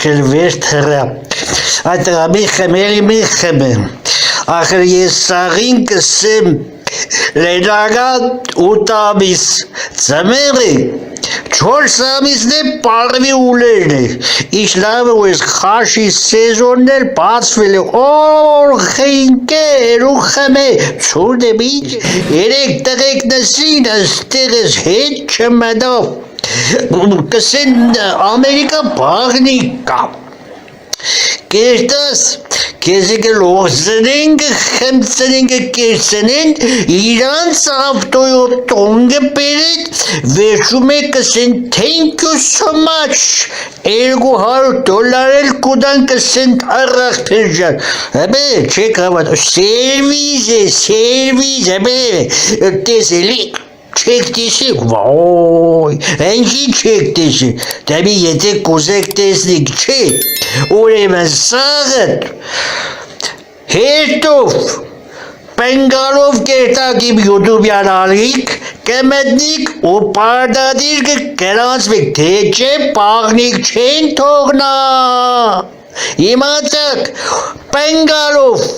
շրվեր թրա, այդ ամի խմեմ, ախր ես սաղին կսեմ, լենագան 8 ամիս, ծմերի, 4 ամիսն է պարվի ուլերն է, իշ լավ ու ես խաշի սեզոնն էլ բացվել է, օր խինկեր ու խմե, ծուրդ է միջ, երեք տղեք նսին, աստեղս հետ չմդով, կսեն Ամերիկա բաղնիկ կա, կերտաս, կեզի գլոխզնենք, խմծնենք կերծնեն, իրանց ավտոյով տոնգը բերეთ, վերջում է կսեն thank you so much, $200 էլ կուդան կսեն առախ պերջան, հբե, չեք հավատ, սերվիզ է, հբե, տեսելի, չեք տեսեք, վայ, հենքի չեք տեսեք, դեմի եթե կուզեք տեսնիք, չէ, ուրեմն սաղըտ, հետով, պենգալով կերտակ իմ յութուբյան ալիք, կմտնիք ու պարտադիր կրանցվիք, թե չէ պաղնիք չեն թողնա, իմացաք, պենգալով,